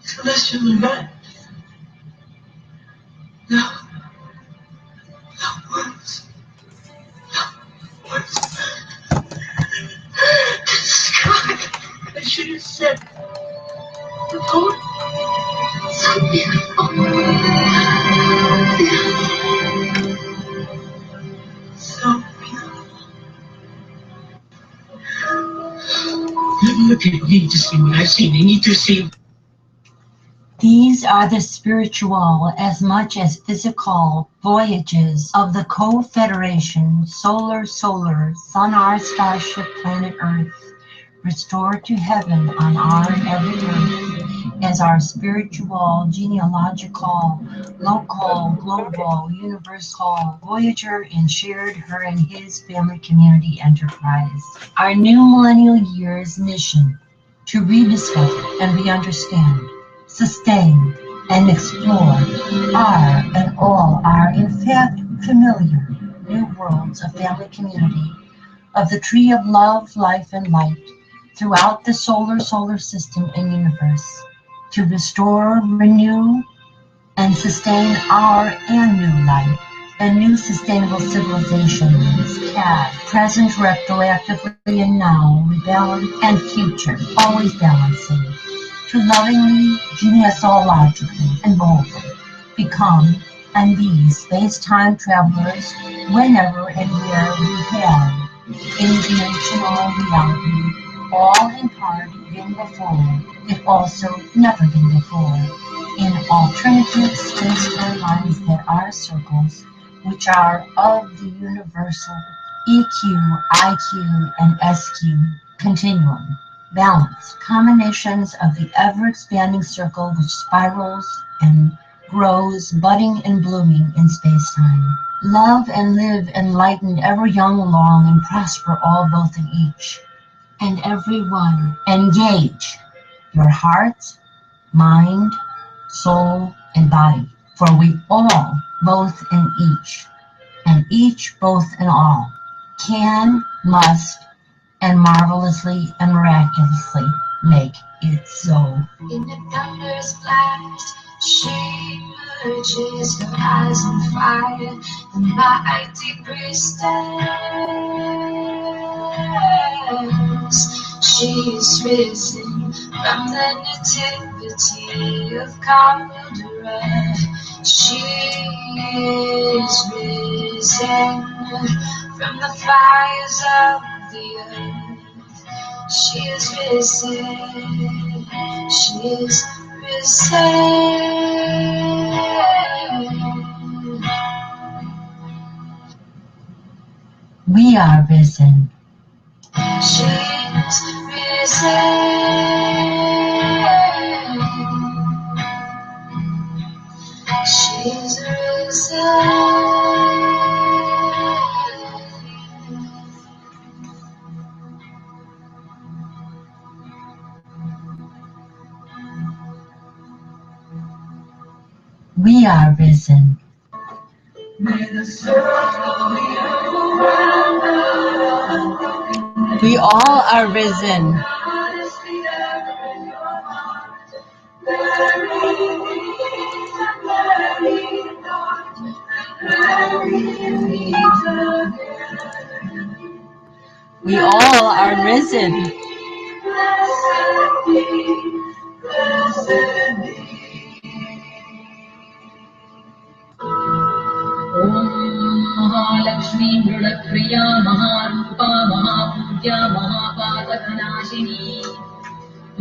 celestial event. No. No words. No words. To describe. I should have said the poem. So beautiful. So beautiful. Look at me to see what I've seen. They need to see. These are the spiritual as much as physical voyages of the Co-Federation Solar Sun, our starship planet Earth, restored to heaven on our every earth as our spiritual, genealogical, local, global, universal voyager and shared her and his family community enterprise. Our new millennial year's mission to rediscover and re-understand, sustain, and explore our and all are in fact familiar new worlds of family community, of the tree of love, life, and light throughout the solar system and universe, to restore, renew, and sustain our and new life and new sustainable civilizations, past, present, retroactively, and now, rebalance, and future, always balancing, to lovingly, genealogically, and boldly become and be space-time travelers whenever and where we have interdimensional reality, all in part been before, if also never been before, in alternative space timelines that are circles, which are of the universal EQ, IQ, and SQ continuum. Balance, combinations of the ever-expanding circle which spirals and grows, budding and blooming in space-time. Love and live enlightened, ever young, long, and prosper all both in each and every one. Engage your heart, mind, soul, and body, for we all, both in each, and each both in all, can, must, and marvelously and miraculously make it so. In the thunder's blast, she emerges, her eyes on fire, the mighty priestess. She's risen from the nativity of Caldera. She is risen from the fires of the earth. She is risen. She is risen. We are risen. She's risen. She's risen. We are risen. We all are risen. We all are risen. Mahalakshmi मृडप्रिया महारूपा महापूज्या महापातकनाशिनी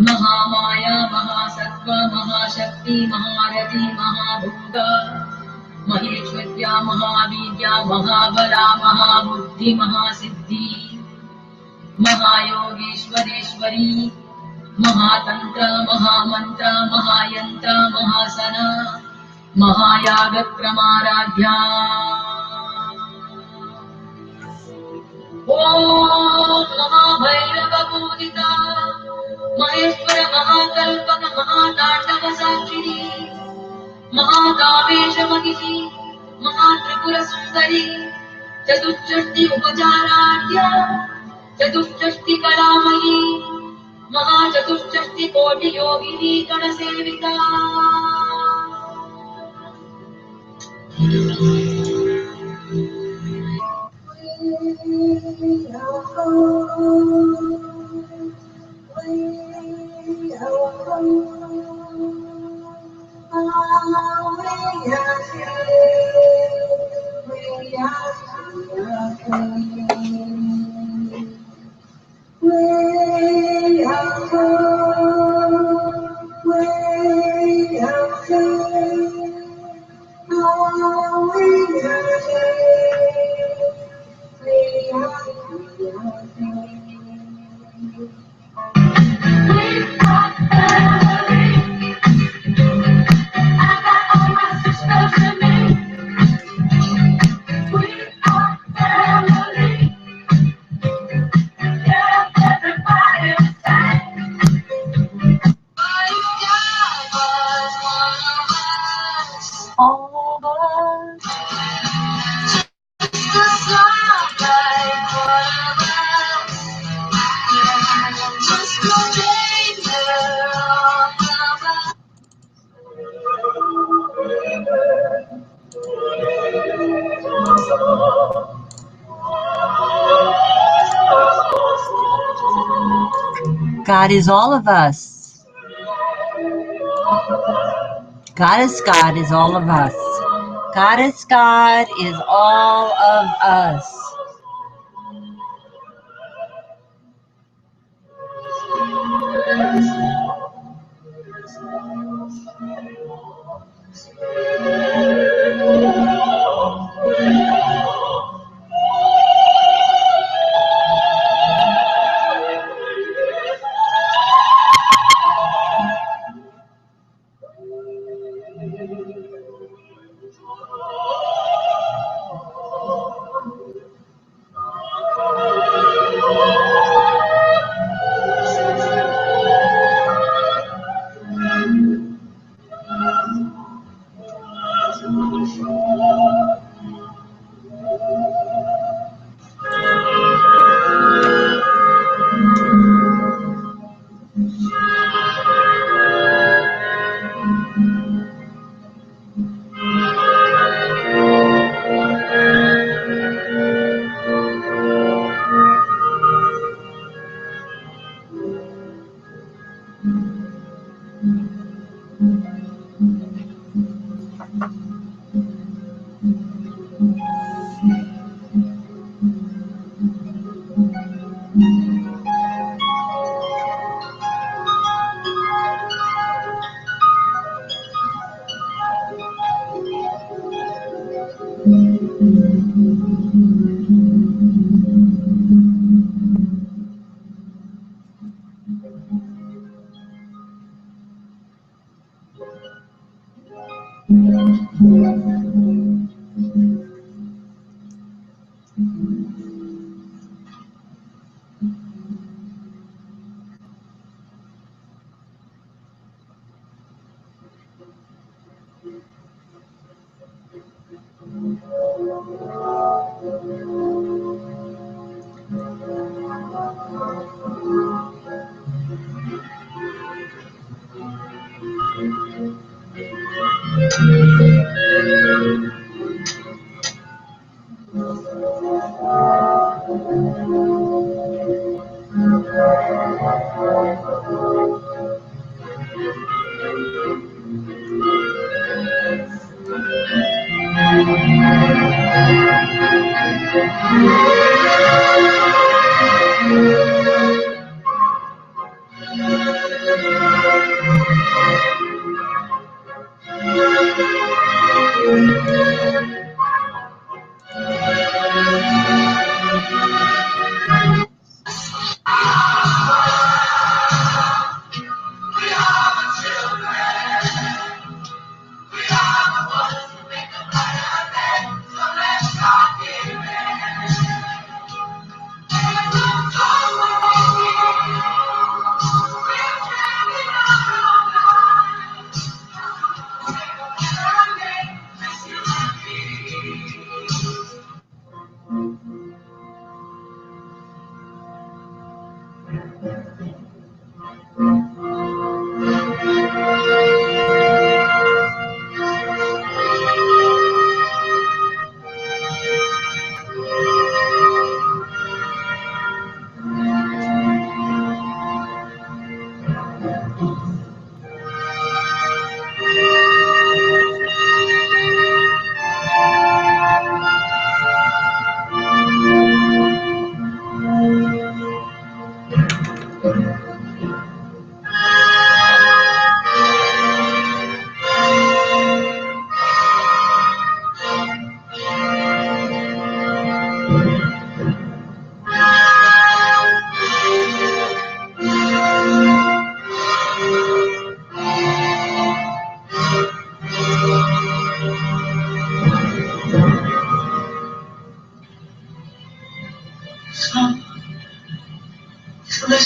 Mahamaya महासत्त्व महाशक्ति महारथी महाभूता महेश्वर्या महावीर्या महाबला महाबुद्धि महासिद्धि महायोगेश्वरेश्वरी महातंत्र महामंत्र महायंत्र महासना महायागक्रमाराध्या ओम महाभैरवपूजिता महेश्वर महाकल्पक महातांडव साक्षिणी महाकामेशमहिषी महात्रिपुर सुंदरी चतुष्षष्टि उपचाराढ्या चतुष्षष्टि कलामयी महाचतुष्षष्टिकोटियोगिनी गणसेविता God is all of us. Goddess God is all of us. Goddess God is all of us.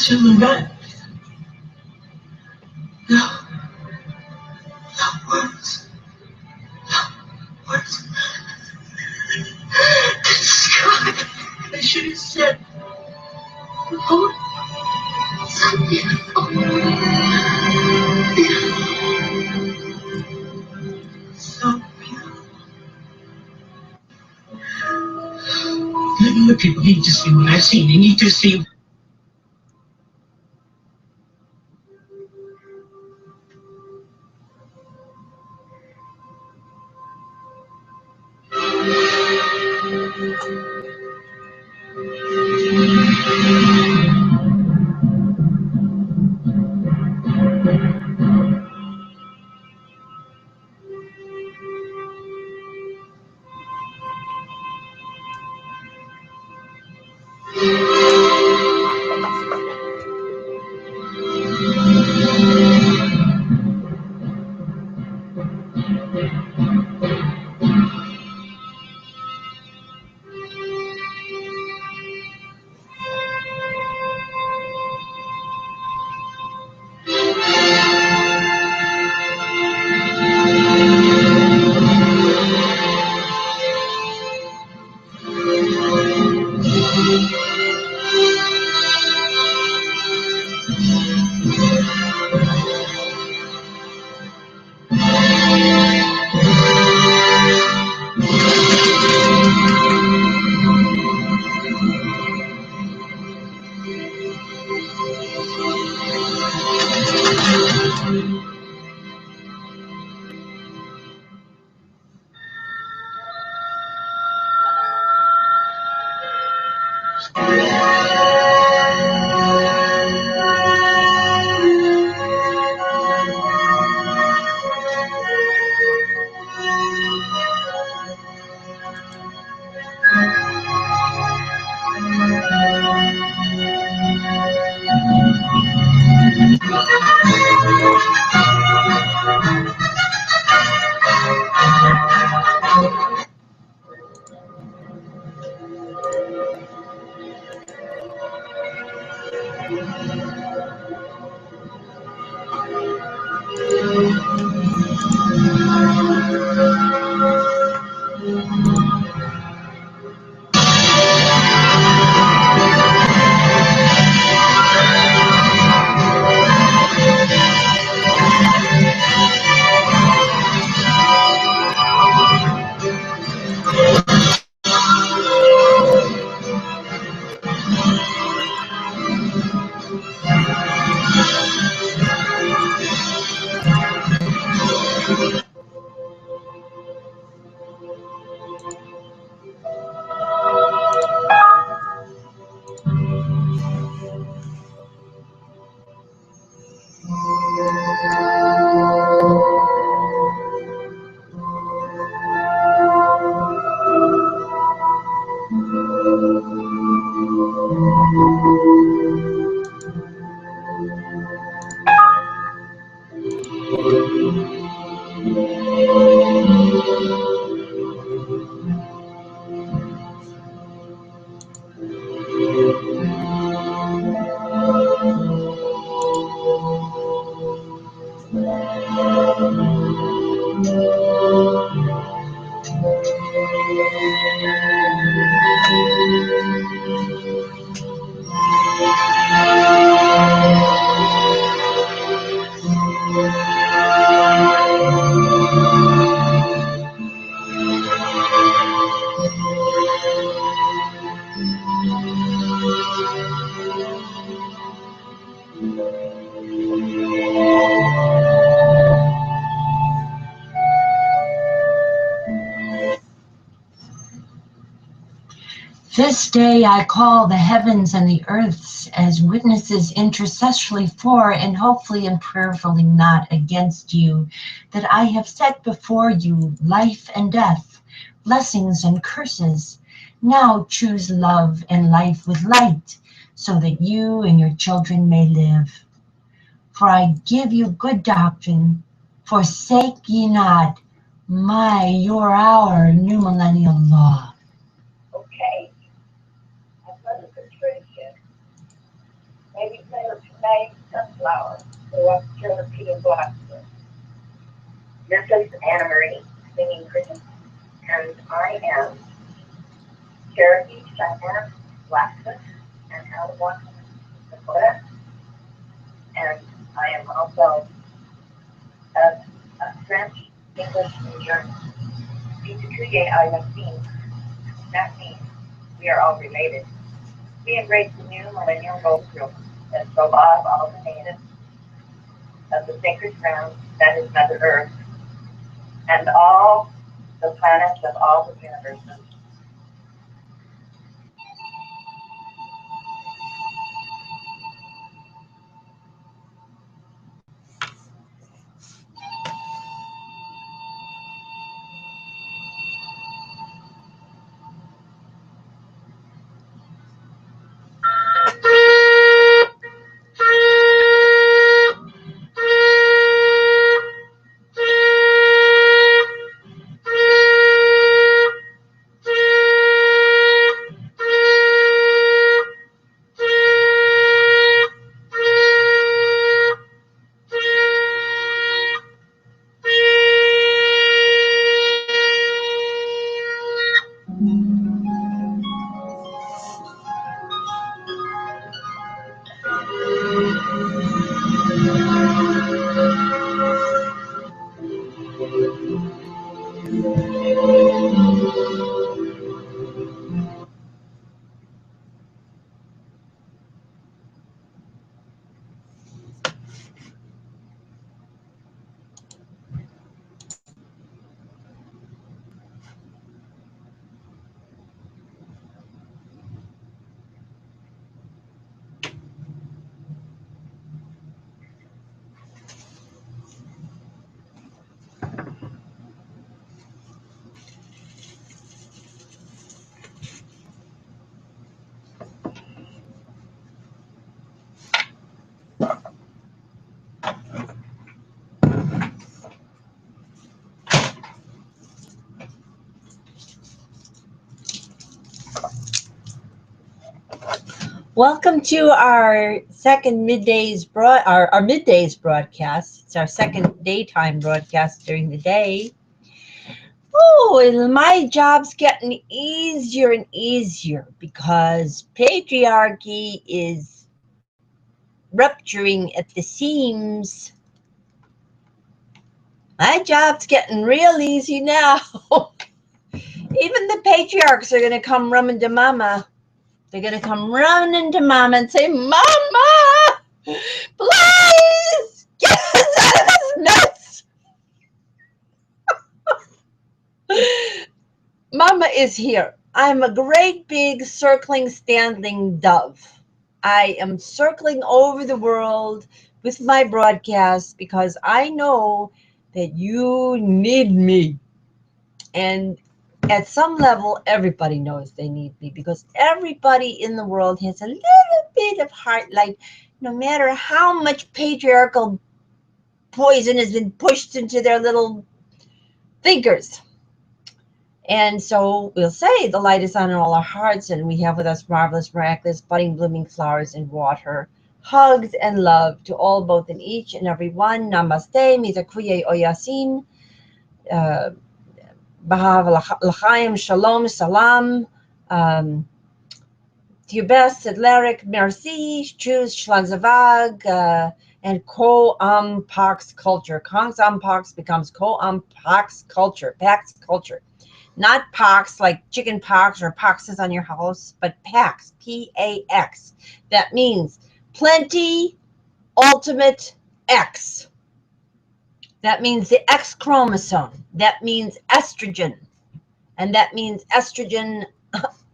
to the right. No. No words. No words. Describe. I should have said, oh, so beautiful. So beautiful. Maybe people need to see what I've seen. They need to see. This day I call the heavens and the earths as witnesses intercessorily for and hopefully and prayerfully not against you, that I have set before you life and death, blessings and curses. Now choose love and life with light, so that you and your children may live. For I give you good doctrine, forsake ye not our new millennial law. Okay. I've got a Patricia. maybe May Sunflower, or Killer Peter Blacksmith. This is Anna Marie singing Christmas, and I am Cherokee, Cheyenne, Blacksmith, and Alltimate, Dakota, and I am also a French, English, and German. Bitukuye Ayasin. That means we are all related. We embrace the new millennial gold group and so love all the natives of the sacred ground that is Mother Earth and all the planets of all the universes. Welcome to our second middays our middays broadcast. It's our second daytime broadcast during the day. Oh, and my job's getting easier and easier because patriarchy is rupturing at the seams. My job's getting real easy now. Even the patriarchs are going to come running to mama. They're going to come running to mama and say, Mama, please get us out of this mess. Mama is here. I'm a great big circling, standing dove. I am circling over the world with my broadcast because I know that you need me. And at some level, everybody knows they need me because everybody in the world has a little bit of heart light, no matter how much patriarchal poison has been pushed into their little thinkers. And so we'll say the light is on in all our hearts, and we have with us marvelous, miraculous, budding, blooming flowers and water. Hugs and love to all, both and each and every one. Namaste, Mitakuye Oyasin. Bahav L'chaim, Shalom, Salam, to your best, Sedleric, Merci, Choose, Schlanzavag, and Ko-Am-Pax culture. Kongs-Am-Pax becomes Ko-Am-Pax culture, Pax culture. Not pox like chicken pox or poxes on your house, but Pax, P-A-X. That means plenty, ultimate X. That means the X chromosome. That means estrogen. And that means estrogen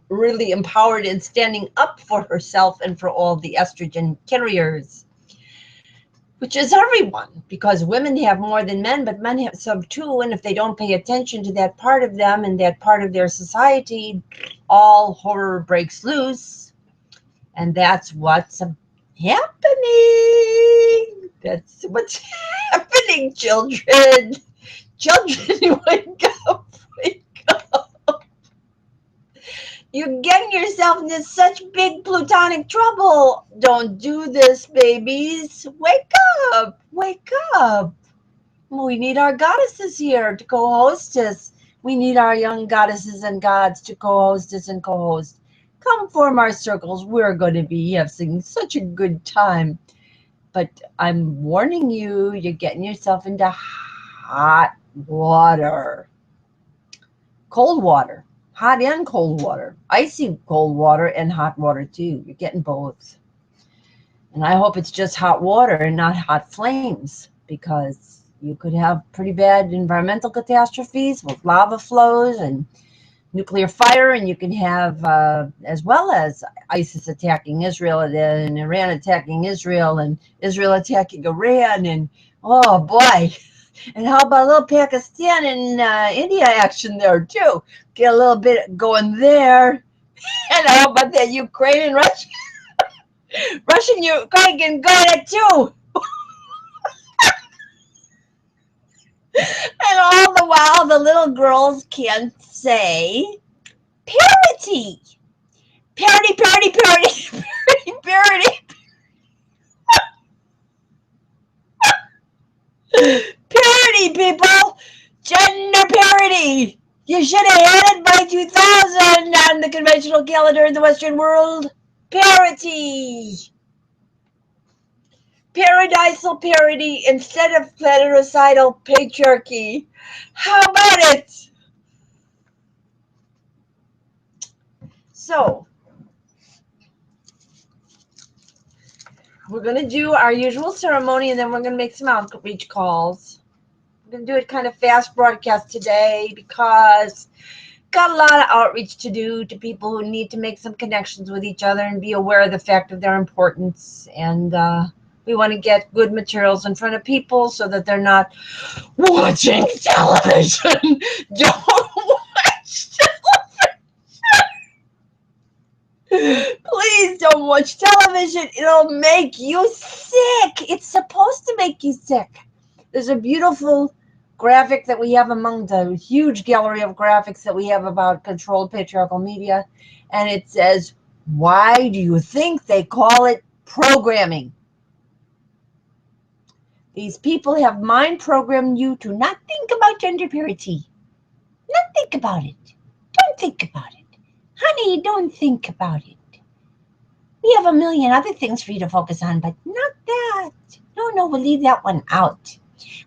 really empowered and standing up for herself and for all the estrogen carriers, which is everyone, because women have more than men, but men have some too. And if they don't pay attention to that part of them and that part of their society, all horror breaks loose. And that's what's happening. That's what's happening, children. Children, wake up, wake up. You're getting yourself into such big plutonic trouble. Don't do this, babies. Wake up. Wake up. We need our goddesses here to co-host us. We need our young goddesses and gods to co-host us and co-host. Come form our circles. We're going to be having such a good time. But I'm warning you, you're getting yourself into hot water. Cold water. Hot and cold water. Icy cold water and hot water too. You're getting both. And I hope it's just hot water and not hot flames, because you could have pretty bad environmental catastrophes with lava flows and nuclear fire, and you can have, as well as ISIS attacking Israel and Iran attacking Israel and Israel attacking Iran, and oh boy. And how about a little Pakistan and India action there too? Get a little bit going there. And how about that Ukraine and Russia? Russian Ukraine can go there too. And all the while the little girls can say parity. Parity, parity, parity, parity, parity. Parity, people. Gender parity. You should have had it by 2000 on the conventional calendar in the Western world. Parity. Paradisal parity instead of planeticidal patriarchy. How about it? So, we're going to do our usual ceremony, and then we're going to make some outreach calls. I'm going to do it kind of fast broadcast today because got a lot of outreach to do to people who need to make some connections with each other and be aware of the fact of their importance. And we want to get good materials in front of people so that they're not watching television. Don't watch television. Please don't watch television. It'll make you sick. It's supposed to make you sick. There's a beautiful graphic that we have among the huge gallery of graphics that we have about controlled patriarchal media. And it says, why do you think they call it programming? These people have mind programmed you to not think about gender parity. Not think about it. Don't think about it. Honey, don't think about it. We have a million other things for you to focus on, but not that. No, we'll leave that one out.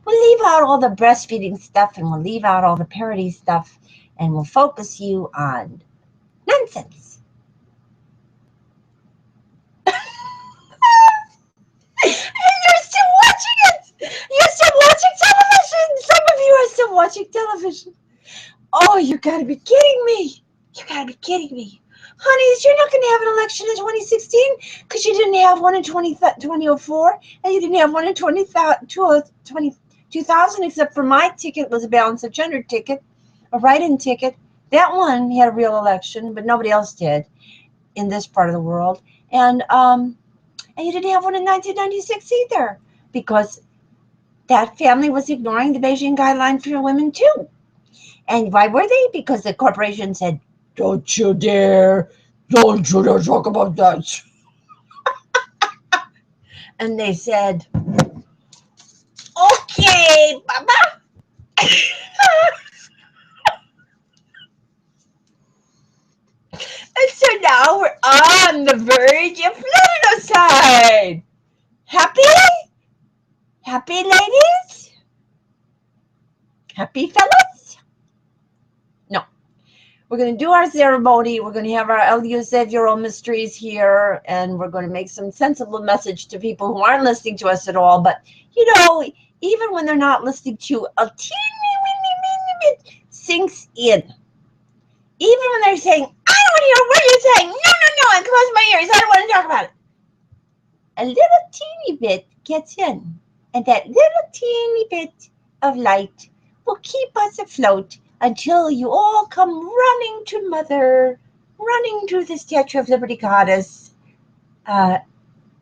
We'll leave out all the breastfeeding stuff, and we'll leave out all the parity stuff, and we'll focus you on nonsense. And you're still watching it. You're still watching television. Some of you are still watching television. Oh, you gotta be kidding me. You gotta be kidding me. Honeys, you're not going to have an election in 2016 because you didn't have one in 2004 and you didn't have one in 2000, except for my ticket was a balance of gender ticket, a write-in ticket. That one had a real election, but nobody else did in this part of the world. And you didn't have one in 1996 either because that family was ignoring the Beijing guideline for women too. And why were they? Because the corporation said, don't you dare talk about that. And they said, okay, Baba. And so now we're on the verge of fluidicide. Happy? Happy, ladies? Happy, fellas? No. We're going to do our ceremony. We're going to have our Eleusaviral mysteries here, and we're going to make some sensible message to people who aren't listening to us at all. But, you know, even when they're not listening to a teeny bit sinks in. Even when they're saying, I don't want to hear what you're saying. No, and close my ears. I don't want to talk about it. A little teeny bit gets in. And that little teeny bit of light will keep us afloat until you all come running to Mother, running to the Statue of Liberty goddess,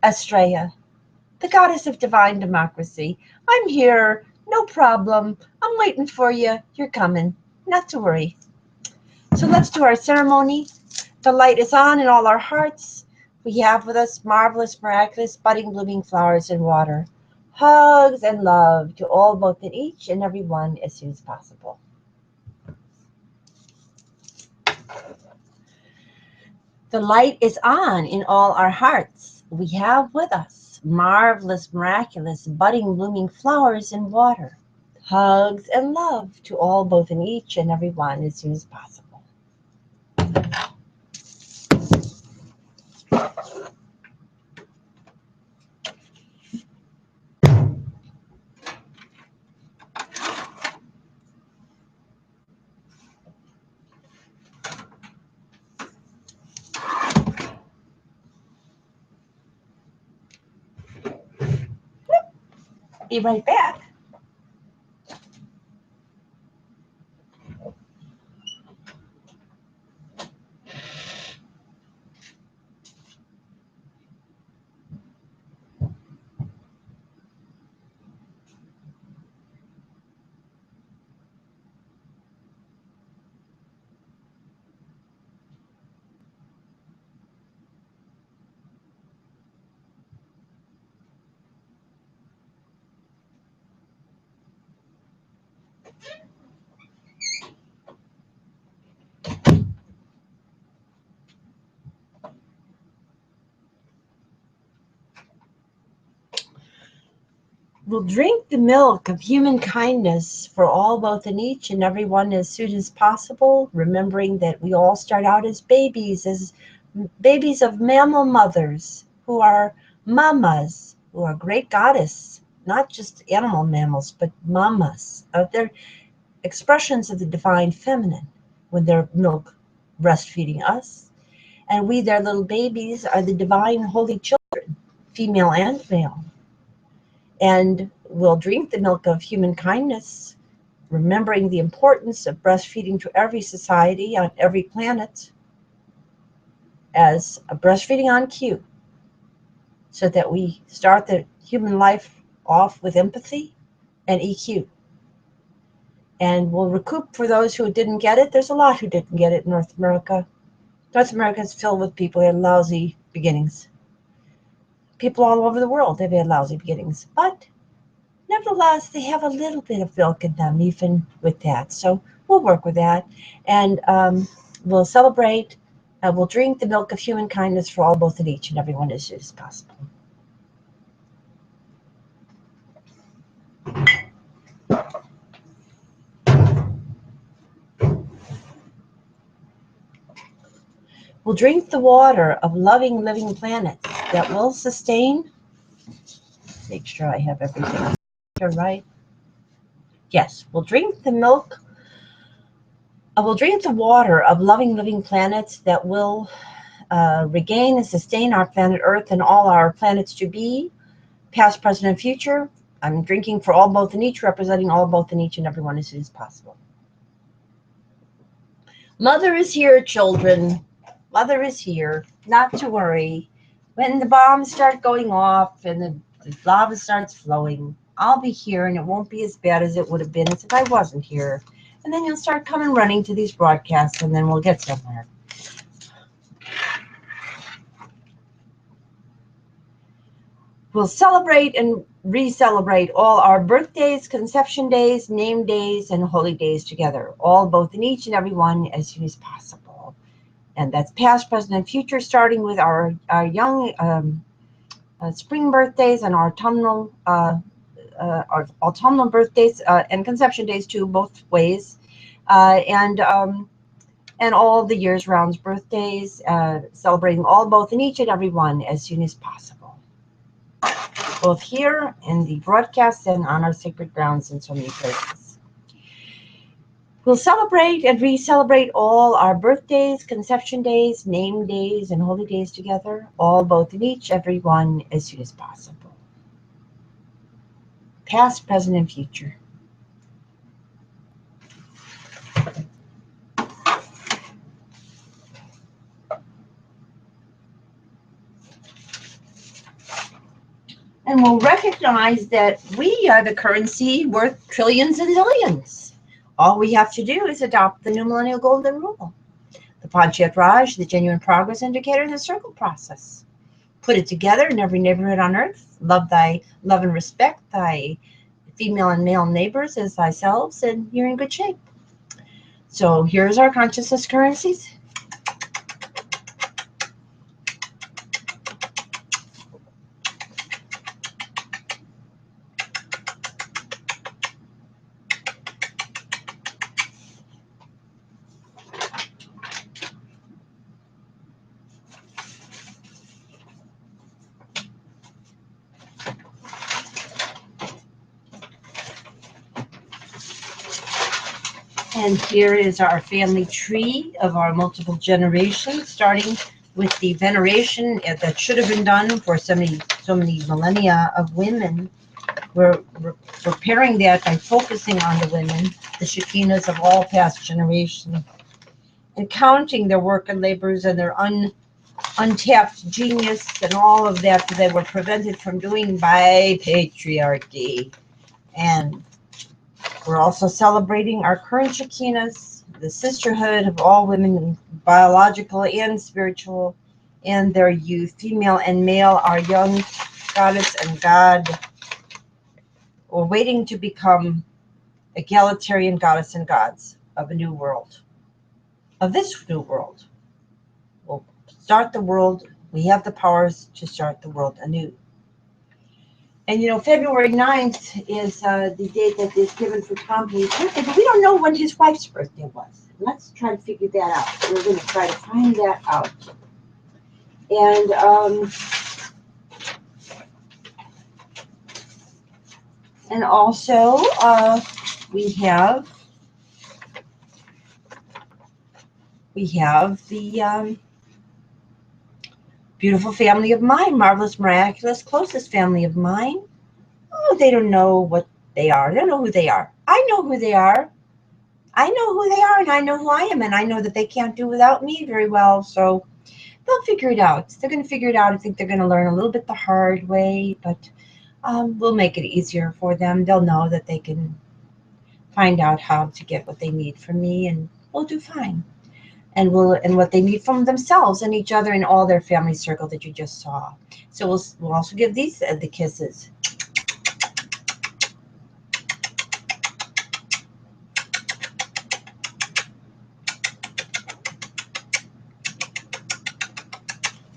Estrella, the goddess of divine democracy. I'm here, no problem. I'm waiting for you. You're coming. Not to worry. So let's do our ceremony. The light is on in all our hearts. We have with us marvelous, miraculous, budding, blooming flowers and water. Hugs and love to all, both in each and every one, as soon as possible. The light is on in all our hearts. We have with us marvelous, miraculous, budding, blooming flowers and water. Hugs and love to all, both in each and every one, as soon as possible. Be right back. We'll drink the milk of human kindness for all, both in each and every one, as soon as possible, remembering that we all start out as babies of mammal mothers who are mamas, who are great goddess, not just animal mammals, but mamas. They're expressions of the divine feminine when they're milk breastfeeding us. And we, their little babies, are the divine holy children, female and male. And we'll drink the milk of human kindness, remembering the importance of breastfeeding to every society on every planet as a breastfeeding on cue, so that we start the human life off with empathy and EQ. And we'll recoup for those who didn't get it. There's a lot who didn't get it in North America. North America is filled with people who had lousy beginnings. People all over the world have had lousy beginnings. But nevertheless, they have a little bit of milk in them, even with that. So we'll work with that. And we'll celebrate. We'll drink the milk of human kindness for all, both in each and every one, as soon as possible. We'll drink the water of loving, living planets that will sustain. Make sure I have everything here right. Yes, we'll drink the milk. We'll drink the water of loving, living planets that will regain and sustain our planet Earth and all our planets to be, past, present, and future. I'm drinking for all, both, and each, representing all, both, and each and every one, as soon as possible. Mother is here, children. Mother is here. Not to worry. When the bombs start going off and the lava starts flowing, I'll be here, and it won't be as bad as it would have been if I wasn't here. And then you'll start coming running to these broadcasts, and then we'll get somewhere. We'll celebrate and re-celebrate all our birthdays, conception days, name days, and holy days together, all, both, in each and every one, as soon as possible. And that's past, present, and future, starting with our young spring birthdays and our autumnal birthdays and conception days too, both ways, and all the year's rounds birthdays, celebrating all, both, in each and every one, as soon as possible, both here in the broadcast and on our sacred grounds in so many places. We'll celebrate and re-celebrate all our birthdays, conception days, name days, and holy days together, all, both, in each, every one, as soon as possible. Past, present, and future. And we'll recognize that we are the currency worth trillions and zillions. All we have to do is adopt the new millennial golden rule. the Panchayat Raj, the genuine progress indicator, the circle process. Put it together in every neighborhood on earth. Love and respect thy female and male neighbors as thyself, and you're in good shape. So here's our consciousness currencies. And here is our family tree of our multiple generations, starting with the veneration that should have been done for so many millennia of women. We're repairing that by focusing on the women, the Shekinahs of all past generations, and counting their work and labors and their untapped genius and all of that they were prevented from doing by patriarchy. And we're also celebrating our current Shekinahs, the sisterhood of all women, biological and spiritual, and their youth, female and male, our young goddess and god, or waiting to become egalitarian goddess and gods of a new world, of this new world. We'll start the world. We have the powers to start the world anew. And you know, February 9th is the date that is given for Tom Hayes' birthday, but we don't know when his wife's birthday was. Let's try to figure that out. We're going to try to find that out. And also we have the beautiful family of mine, marvelous, miraculous, closest family of mine. Oh, they don't know what they are. They don't know who they are. I know who they are. I know who they are, and I know who I am, and I know that they can't do without me very well, so they'll figure it out. They're going to figure it out. I think they're going to learn a little bit the hard way, but we'll make it easier for them. They'll know that they can find out how to get what they need from me, and we'll do fine. And what they need from themselves and each other and all their family circle that you just saw. So we'll also give these the kisses.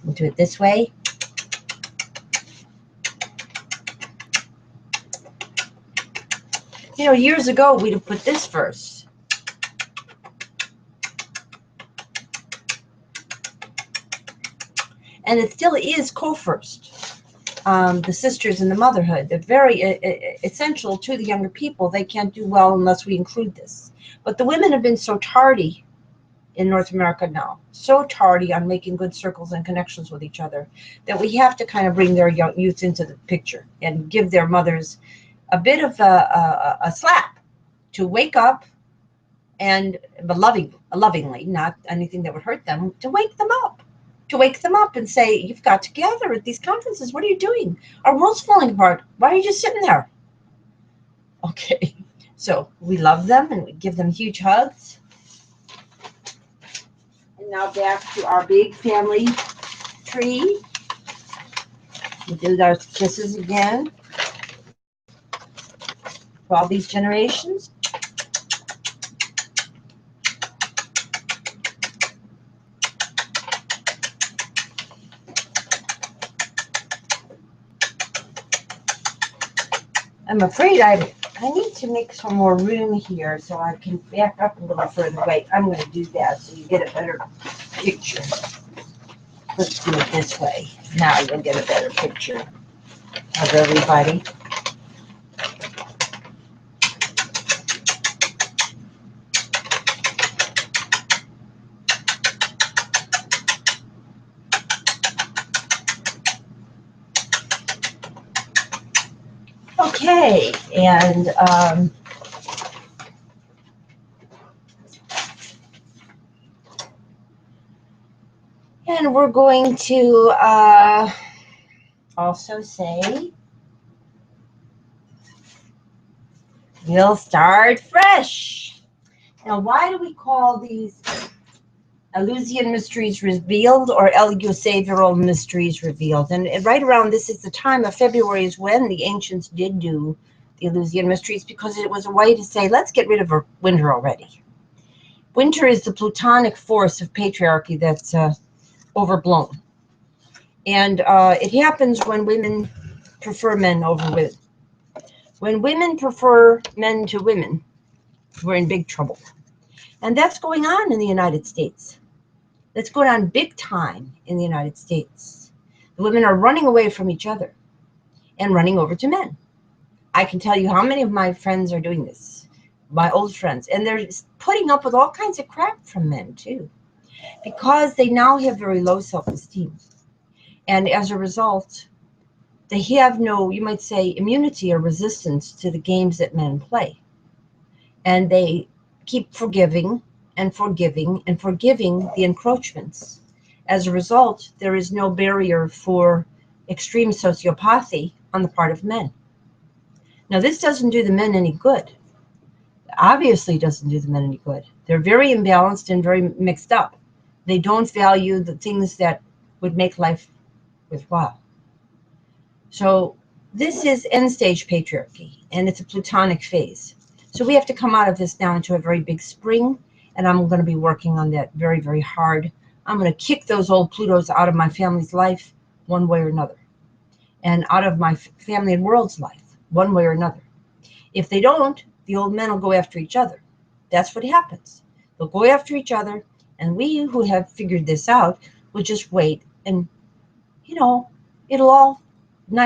We'll do it this way. You know, years ago we'd have put this first. And it still is co-first. The sisters and the motherhood, they're very essential to the younger people. They can't do well unless we include this. But the women have been so tardy in North America now, so tardy on making good circles and connections with each other, that we have to kind of bring their young youth into the picture and give their mothers a bit of a slap to wake up, and but lovingly, not anything that would hurt them, to wake them up. To wake them up and say, you've got to gather at these conferences. What are you doing? Our world's falling apart. Why are you just sitting there? Okay, so we love them and we give them huge hugs. And now back to our big family tree. We do our kisses again for all these generations. I'm afraid I need to make some more room here so I can back up a little further. Wait, I'm going to do that so you get a better picture. Let's do it this way. Now you'll get a better picture of everybody. Okay, and we're going to also say we'll start fresh. Now, why do we call these Eleusinian mysteries revealed, or Eleusaviral mysteries revealed. And right around this is the time of February is when the ancients did do the Eleusinian mysteries, because it was a way to say, let's get rid of winter already. Winter is the plutonic force of patriarchy that's overblown. And it happens when women prefer men over women. When women prefer men to women, we're in big trouble. And that's going on in the United States. That's going on big time in the United States. The women are running away from each other and running over to men. I can tell you how many of my friends are doing this, my old friends, and they're putting up with all kinds of crap from men too, because they now have very low self-esteem. And as a result, they have no, you might say, immunity or resistance to the games that men play. And they keep forgiving and forgiving and forgiving the encroachments. As a result, there is no barrier for extreme sociopathy on the part of men. Now, this doesn't do the men any good. Obviously doesn't do the men any good. They're very imbalanced and very mixed up. They don't value the things that would make life worthwhile. So this is end stage patriarchy, and it's a plutonic phase. So we have to come out of this now into a very big spring, and I'm going to be working on that very, very hard. I'm going to kick those old Plutos out of my family's life one way or another, and out of my family and world's life one way or another. If they don't, the old men will go after each other. That's what happens. They'll go after each other, and we who have figured this out will just wait, and, you know, it'll all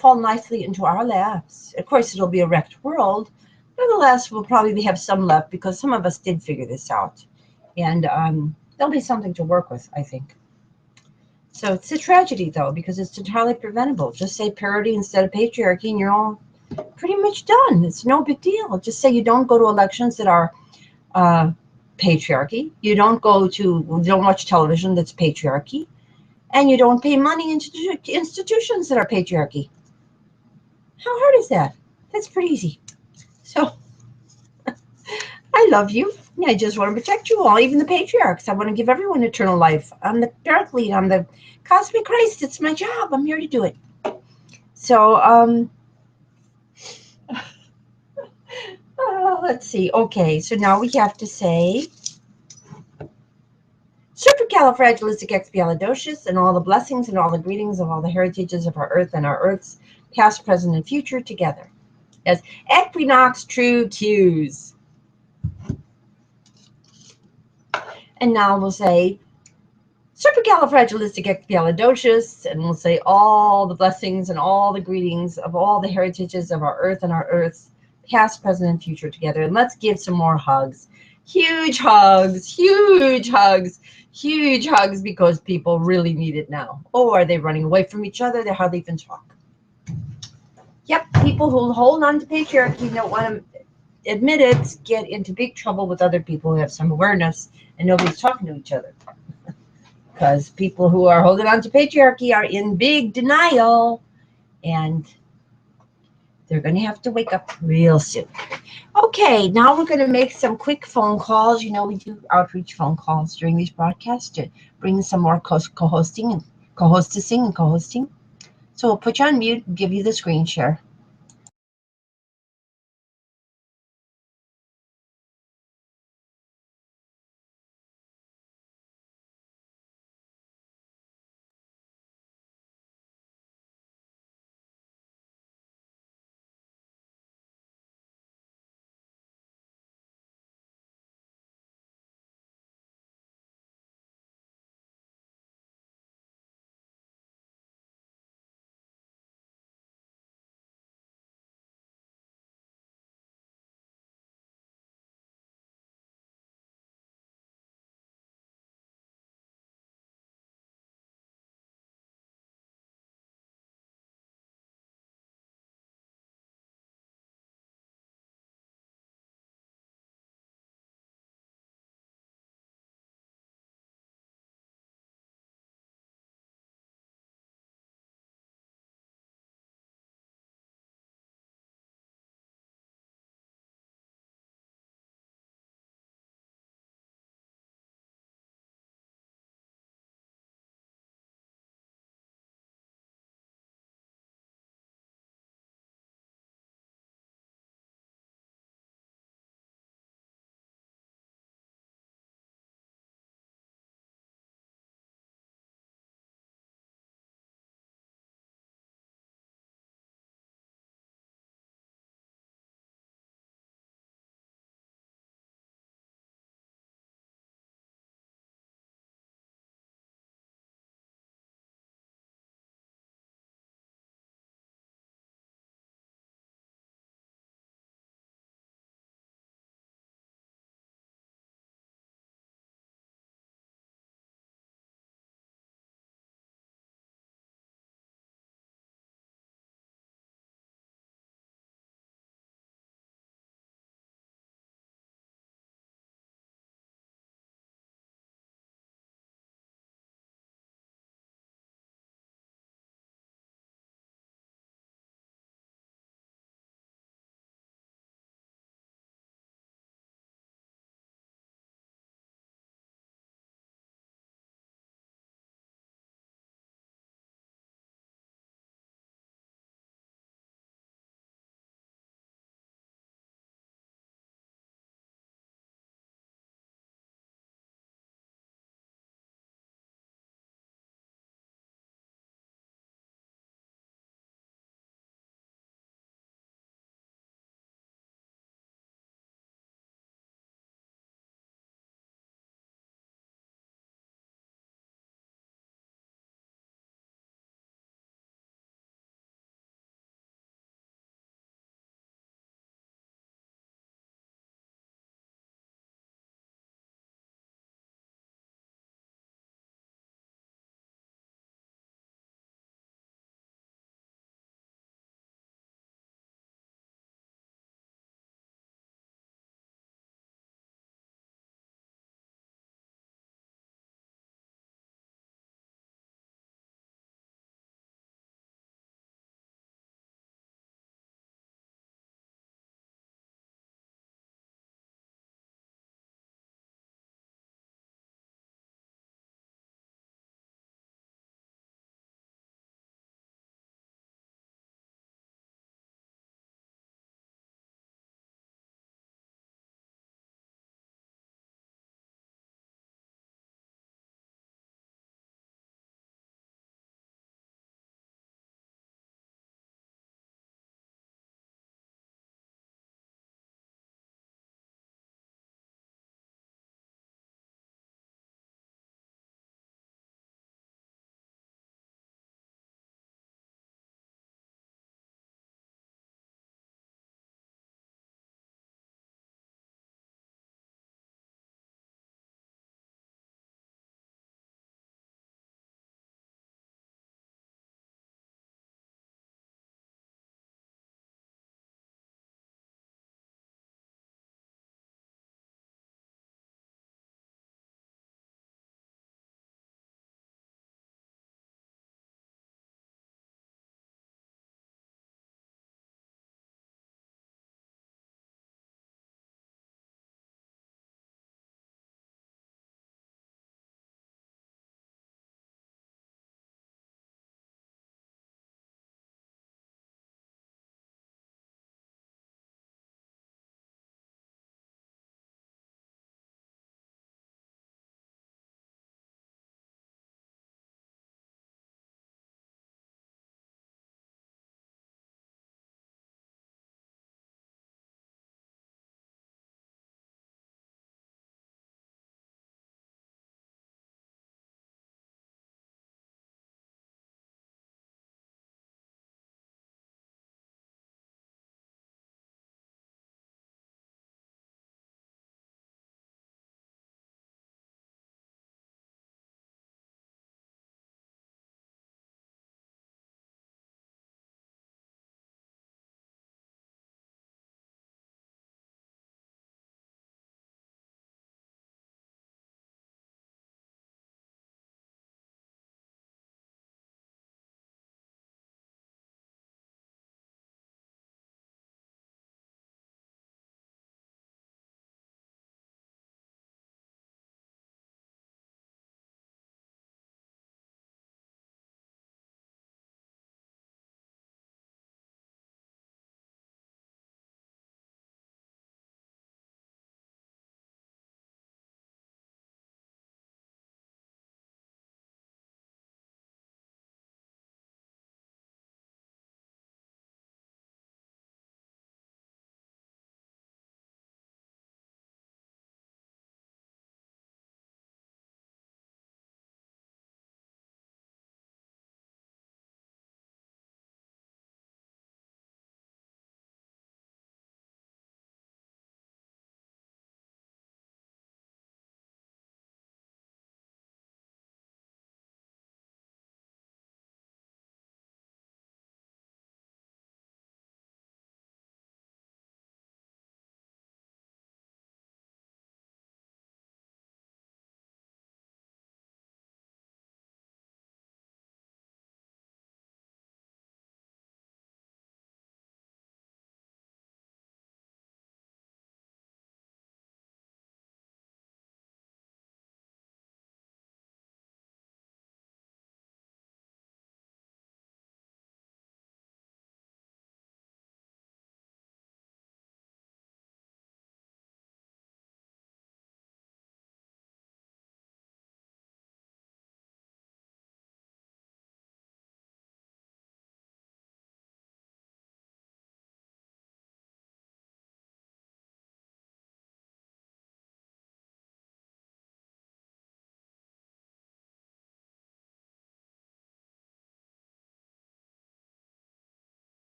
fall nicely into our laps. Of course, it'll be a wrecked world. Nevertheless, we'll probably have some left, because some of us did figure this out. And there'll be something to work with, I think. So it's a tragedy, though, because it's entirely preventable. Just say parity instead of patriarchy, and you're all pretty much done. It's no big deal. Just say you don't go to elections that are patriarchy. You don't watch television that's patriarchy. And you don't pay money into institutions that are patriarchy. How hard is that? That's pretty easy. So I love you. I just want to protect you all, even the patriarchs. I want to give everyone eternal life. I'm the dark lead. I'm the cosmic Christ. It's my job. I'm here to do it. So let's see. Okay, so now we have to say supercalifragilisticexpialidocious, and all the blessings and all the greetings of all the heritages of our earth and our earths, past, present, and future, together. As equinox true cues. And now we'll say supercalifragilisticexpialidocious, and we'll say all the blessings and all the greetings of all the heritages of our earth and our earths, past, present, and future, together. And let's give some more hugs. Huge hugs, huge hugs, huge hugs, because people really need it now. Oh, are they running away from each other? They hardly even talk. Yep, people who hold on to patriarchy, don't want to admit it, get into big trouble with other people who have some awareness, and nobody's talking to each other. Because people who are holding on to patriarchy are in big denial, and they're going to have to wake up real soon. Okay, now we're going to make some quick phone calls. You know, we do outreach phone calls during these broadcasts to bring some more co-hosting and co-hostessing and co-hosting. So we'll put you on mute and give you the screen share.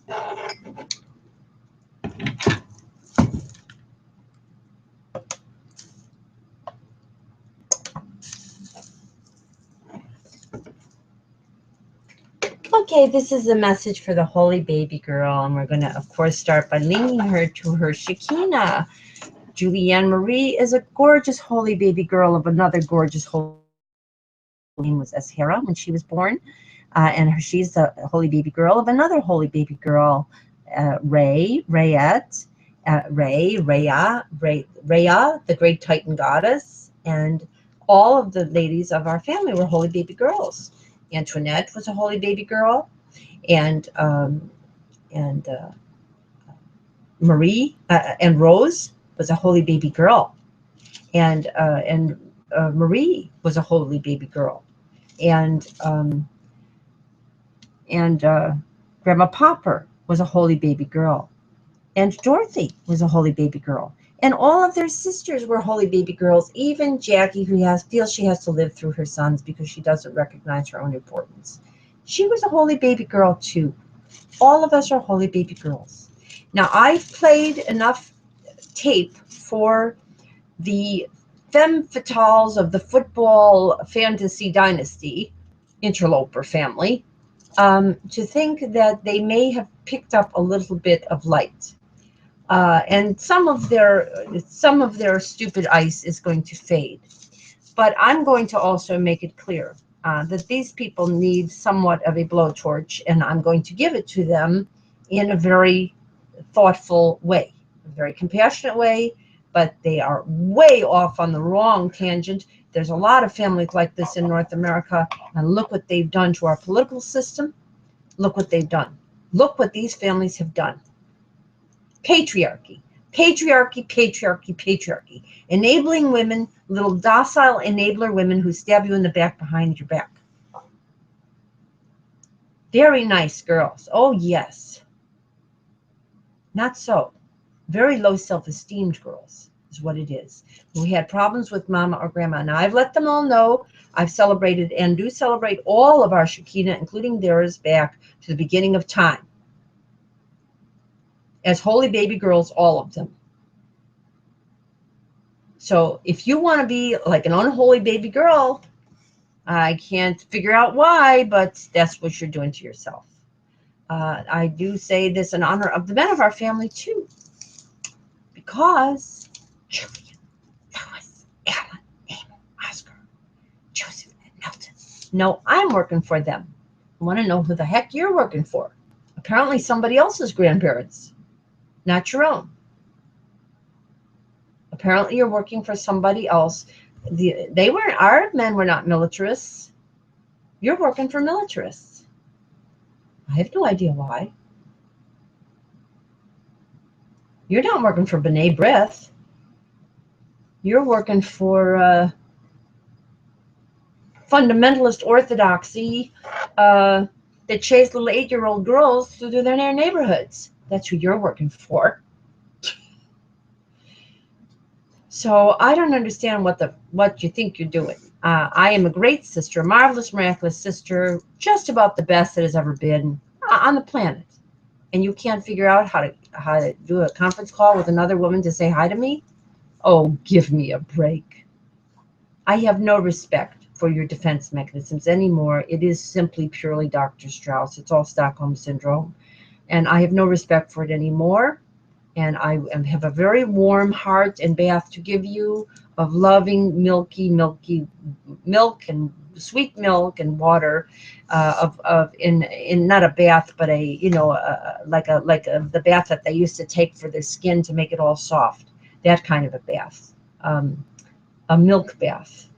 Okay, this is a message for the holy baby girl, and we're going to, of course, start by linking her to her Shekinah. Julianne Marie is a gorgeous holy baby girl of another gorgeous holy. Her name was Ashera when she was born, and she's a holy baby girl of another holy baby girl, Rhea, the great Titan goddess, and all of the ladies of our family were holy baby girls. Antoinette was a holy baby girl, and Marie and Rose was a holy baby girl, and Marie was a holy baby girl, and Grandma Popper was a holy baby girl, and Dorothy was a holy baby girl, and all of their sisters were holy baby girls. Even Jackie, who feels she has to live through her sons because she doesn't recognize her own importance, she was a holy baby girl too. All of us are holy baby girls. Now, I've played enough tape for the femme fatales of the football fantasy dynasty, interloper family, to think that they may have picked up a little bit of light. And some of their stupid ice is going to fade. But I'm going to also make it clear that these people need somewhat of a blowtorch, and I'm going to give it to them in a very thoughtful way, a very compassionate way, but they are way off on the wrong tangent. There's a lot of families like this in North America, and look what they've done to our political system. Look what they've done. Look what these families have done. Patriarchy, patriarchy, patriarchy, patriarchy. Enabling women, little docile enabler women who stab you in the back behind your back. Very nice girls. Oh, yes. Not so. Very low self-esteemed girls is what it is. We had problems with mama or grandma. Now, I've let them all know. I've celebrated and do celebrate all of our Shekinah, including theirs, back to the beginning of time. As holy baby girls, all of them. So if you want to be like an unholy baby girl, I can't figure out why, but that's what you're doing to yourself. I do say this in honor of the men of our family, too. Because Julian, Lois, Alan, Abel, Oscar, Joseph, and Milton. No, I'm working for them. I want to know who the heck you're working for. Apparently somebody else's grandparents, not your own. Apparently you're working for somebody else. Our men were not militarists. You're working for militarists. I have no idea why. You're not working for B'nai B'rith. You're working for fundamentalist orthodoxy that chase little 8-year-old girls through their neighborhoods. That's who you're working for. So I don't understand what you think you're doing. I am a great sister, a marvelous, miraculous sister, just about the best that has ever been on the planet. And you can't figure out how to do a conference call with another woman to say hi to me? Oh, give me a break. I have no respect for your defense mechanisms anymore. It is simply purely Dr. Strauss. It's all Stockholm Syndrome. And I have no respect for it anymore. And I have a very warm heart and bath to give you of loving, milky milk and sweet milk and water, in not a bath, but like the bath that they used to take for their skin to make it all soft. That kind of a bath, a milk bath.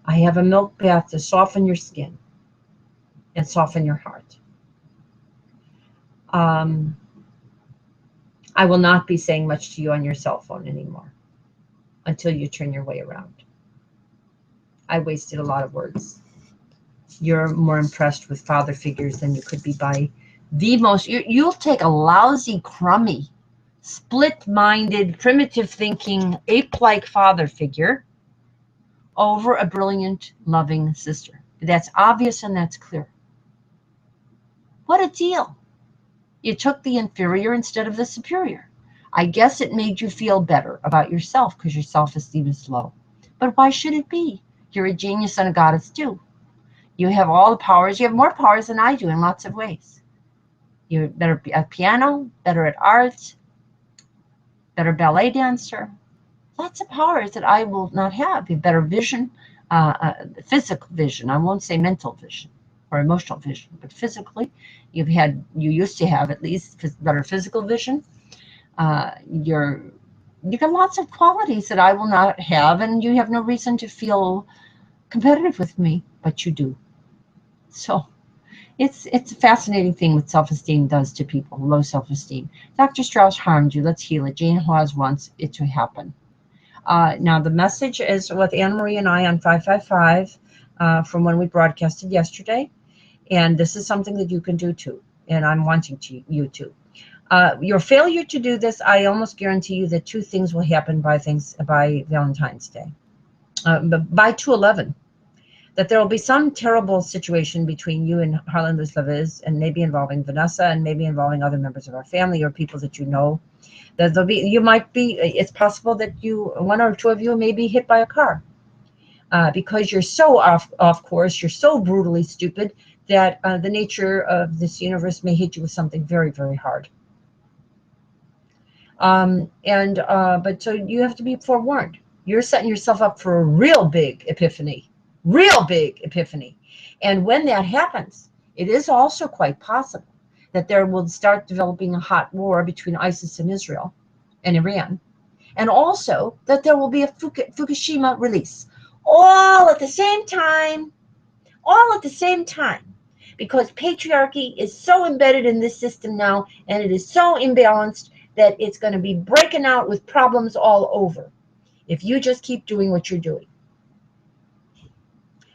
I have a milk bath to soften your skin and soften your heart. I will not be saying much to you on your cell phone anymore until you turn your way around. I wasted a lot of words. You're more impressed with father figures than you could be by the most. You'll take a lousy, crummy, split-minded, primitive thinking, ape-like father figure over a brilliant, loving sister. That's obvious and that's clear. What a deal. You took the inferior instead of the superior. I guess it made you feel better about yourself because your self-esteem is low. But why should it be? You're a genius and a goddess too. You have all the powers. You have more powers than I do in lots of ways. You're better at piano, better at art, better ballet dancer. Lots of powers that I will not have. You have better vision, physical vision. I won't say mental vision or emotional vision, but physically, you used to have at least better physical vision. You got lots of qualities that I will not have, and you have no reason to feel competitive with me, but you do. So it's a fascinating thing what self-esteem does to people, low self-esteem. Dr. Strauss harmed you. Let's heal it. Jane Hawes wants it to happen. Now, the message is with Anne Marie and I on 555 from when we broadcasted yesterday. And this is something that you can do too. And I'm wanting you to. Your failure to do this, I almost guarantee you that two things will happen by Valentine's Day. By 2/11. That there will be some terrible situation between you and Harlan Luce-Leviz, and maybe involving Vanessa, and maybe involving other members of our family or people that you know. That it's possible that one or two of you may be hit by a car because you're so off course, you're so brutally stupid that the nature of this universe may hit you with something very, very hard. But so you have to be forewarned. You're setting yourself up for a real big epiphany. Real big epiphany. And when that happens, it is also quite possible that there will start developing a hot war between ISIS and Israel and Iran. And also that there will be a Fukushima release. All at the same time. All at the same time. Because patriarchy is so embedded in this system now, and it is so imbalanced that it's going to be breaking out with problems all over if you just keep doing what you're doing.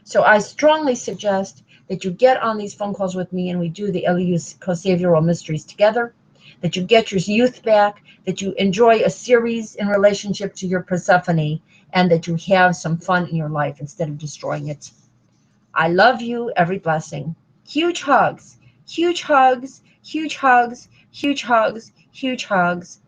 So I strongly suggest that you get on these phone calls with me and we do the LEU's co-savioral mysteries together, that you get your youth back, that you enjoy a series in relationship to your Persephone, and that you have some fun in your life instead of destroying it. I love you. Every blessing. Huge hugs. Huge hugs. Huge hugs. Huge hugs. Huge hugs.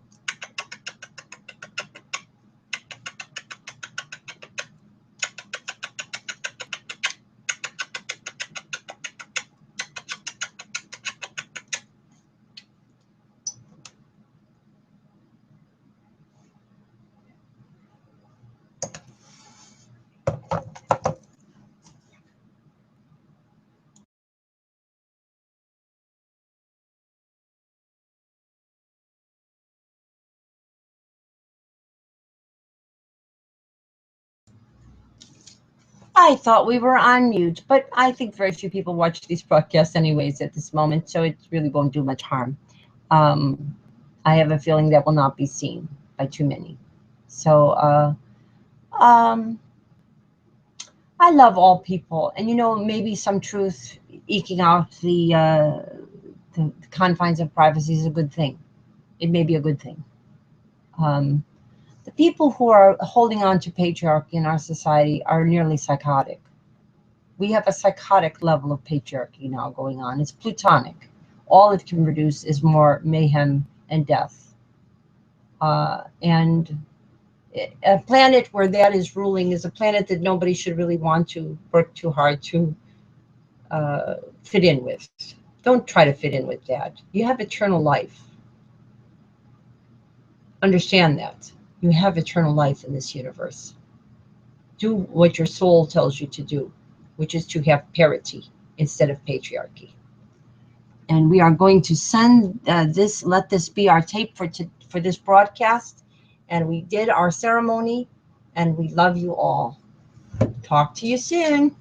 I thought we were on mute, but I think very few people watch these broadcasts anyways at this moment, so it really won't do much harm. I have a feeling that will not be seen by too many. So I love all people, and maybe some truth eking out the confines of privacy is a good thing. It may be a good thing. The people who are holding on to patriarchy in our society are nearly psychotic. We have a psychotic level of patriarchy now going on. It's plutonic. All it can produce is more mayhem and death. And a planet where that is ruling is a planet that nobody should really want to work too hard to fit in with. Don't try to fit in with that. You have eternal life. Understand that. You have eternal life in this universe. Do what your soul tells you to do, which is to have parity instead of patriarchy. And we are going to send let this be our tape for this broadcast. And we did our ceremony, and we love you all. Talk to you soon.